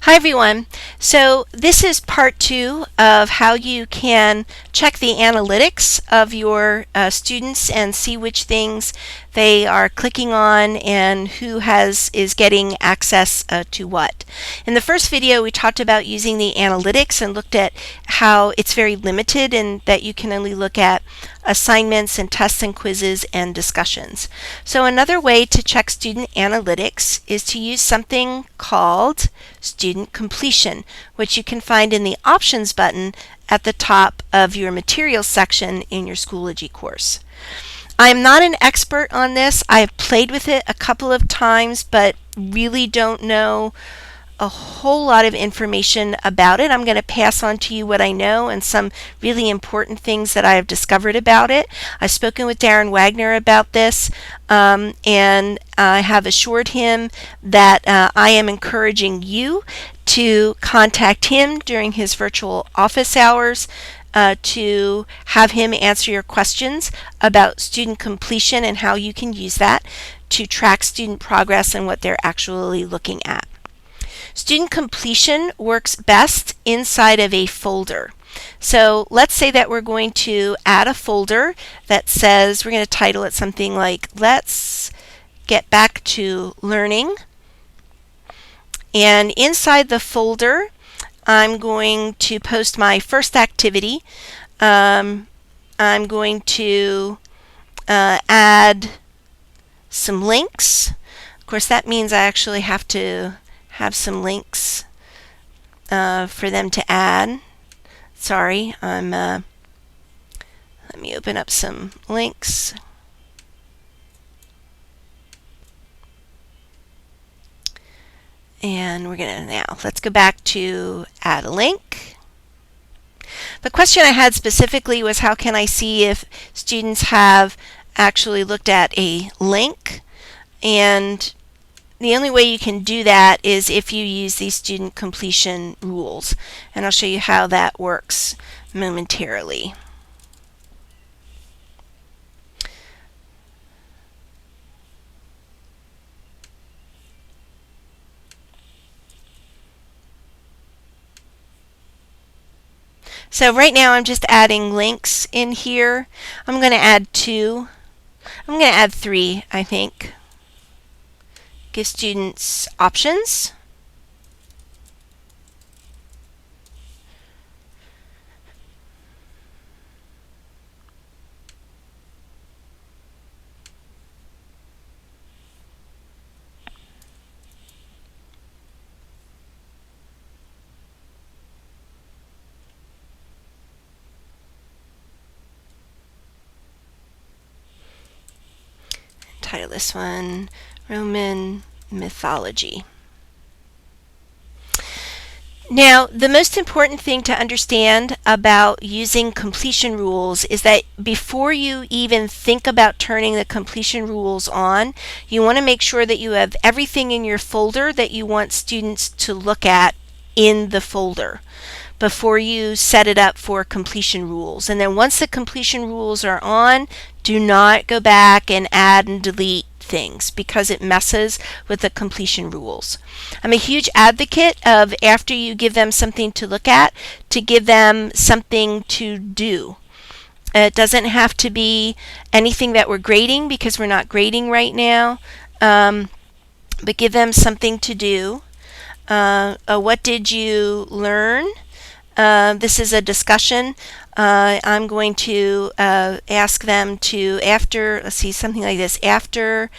Hi everyone. So this is part 2 of how you can check the analytics of your students and see which things they are clicking on and who is getting access to what. In the first video we talked about using the analytics and looked at how it's very limited and that you can only look at assignments and tests and quizzes and discussions. So another way to check student analytics is to use something called student completion, which you can find in the options button at the top of your materials section in your Schoology course. I am not an expert on this. I have played with it a couple of times, but really don't know a whole lot of information about it. I'm going to pass on to you what I know and some really important things that I have discovered about it. I've spoken with Darren Wagner about this, and I have assured him that I am encouraging you to contact him during his virtual office hours to have him answer your questions about student completion and how you can use that to track student progress and what they're actually looking at. Student completion works best inside of a folder. So let's say that we're going to add a folder that says, we're going to title it something like Let's Get Back to Learning. And inside the folder, I'm going to post my first activity. I'm going to add some links. Of course, that means I actually have to have some links for them to add. Sorry, let me open up some links. And we're going to let's go back to add a link. The question I had specifically was, how can I see if students have actually looked at a link? And the only way you can do that is if you use these student completion rules. And I'll show you how that works momentarily. So right now I'm just adding links in here. I'm going to add 2. I'm going to add 3, I think. Give students options. Title this one Roman Mythology. Now, the most important thing to understand about using completion rules is that before you even think about turning the completion rules on, you want to make sure that you have everything in your folder that you want students to look at in the folder before you set it up for completion rules. And then once the completion rules are on, do not go back and add and delete things because it messes with the completion rules. I'm a huge advocate of, after you give them something to look at, to give them something to do. It doesn't have to be anything that we're grading because we're not grading right now, but give them something to do. What did you learn? This is a discussion. I'm going to ask them to, let's see, something like this. After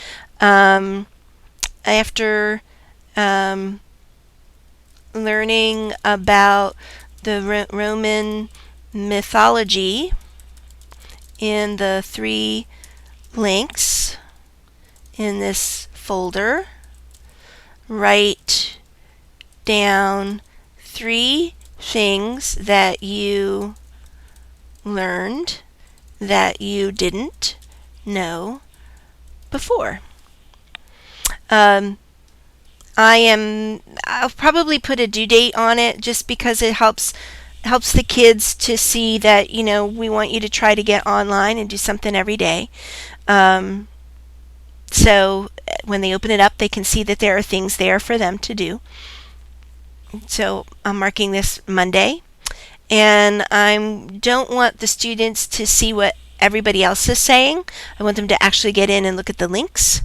learning about the Roman mythology in the 3 links in this folder, write down 3 things that you learned that you didn't know before. I'll probably put a due date on it just because it helps the kids to see that, we want you to try to get online and do something every day. So when they open it up, they can see that there are things there for them to do. So I'm marking this Monday, and I don't want the students to see what everybody else is saying. I want them to actually get in and look at the links.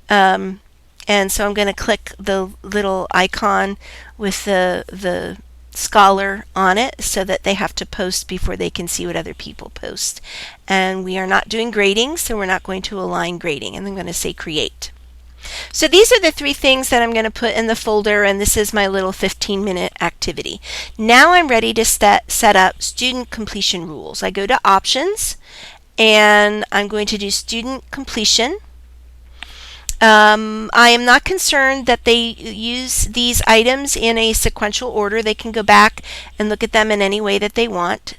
Um, and so I'm going to click the little icon with the scholar on it so that they have to post before they can see what other people post. And we are not doing grading, so we're not going to align grading. And I'm going to say create. So these are the 3 things that I'm going to put in the folder, and this is my little 15-minute activity. Now I'm ready to set up student completion rules. I go to options, and I'm going to do student completion. I am not concerned that they use these items in a sequential order. They can go back and look at them in any way that they want.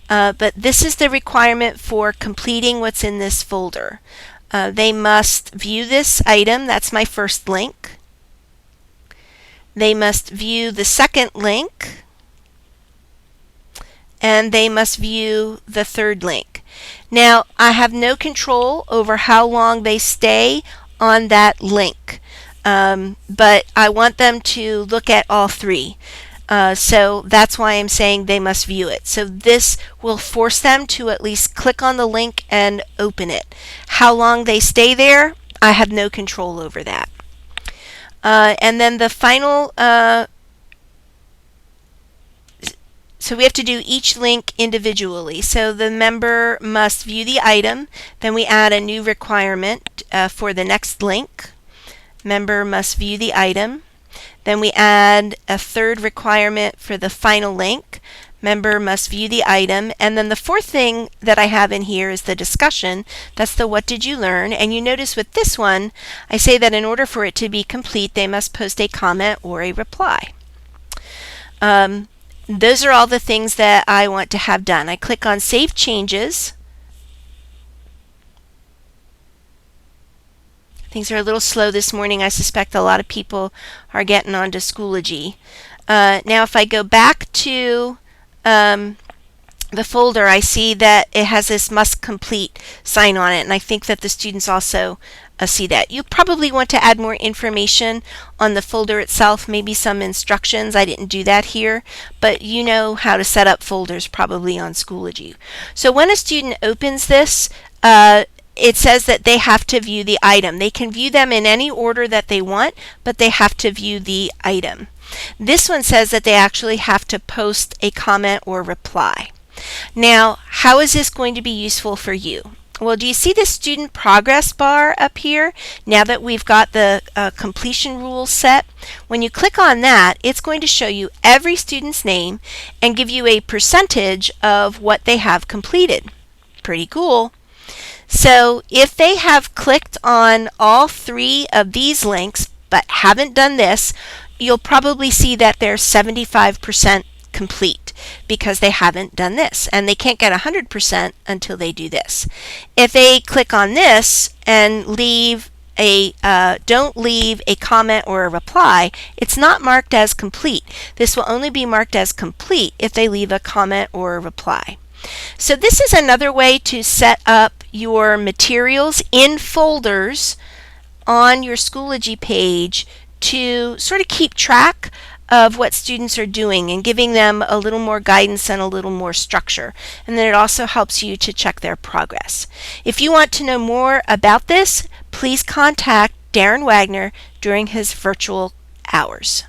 But this is the requirement for completing what's in this folder. They must view this item. That's my first link. They must view the second link. And they must view the third link. Now, I have no control over how long they stay on that link, but I want them to look at all 3. So that's why I'm saying they must view it. So this will force them to at least click on the link and open it. How long they stay there, I have no control over that. And then the final, so we have to do each link individually. So the member must view the item. Then we add a new requirement for the next link. Member must view the item. Then we add a third requirement for the final link. Member must view the item. And then the fourth thing that I have in here is the discussion. That's the what did you learn? And you notice with this one, I say that in order for it to be complete, they must post a comment or a reply. Those are all the things that I want to have done. I click on Save Changes. Things are a little slow this morning. I suspect a lot of people are getting onto Schoology. Now if I go back to the folder, I see that it has this must complete sign on it, and I think that the students also see that. You probably want to add more information on the folder itself, maybe some instructions. I didn't do that here, but you know how to set up folders probably on Schoology. So when a student opens this, it says that they have to view the item. They can view them in any order that they want, but they have to view the item. This one says that they actually have to post a comment or reply. Now, how is this going to be useful for you? Well, do you see the student progress bar up here? Now that we've got the completion rules set, when you click on that, it's going to show you every student's name and give you a percentage of what they have completed. Pretty cool. So if they have clicked on all 3 of these links but haven't done this, you'll probably see that they're 75% complete because they haven't done this, and they can't get 100% until they do this. If they click on this and leave a don't leave a comment or a reply, it's not marked as complete. This will only be marked as complete if they leave a comment or a reply. So this is another way to set up your materials in folders on your Schoology page to sort of keep track of what students are doing and giving them a little more guidance and a little more structure. And then it also helps you to check their progress. If you want to know more about this, please contact Darren Wagner during his virtual hours.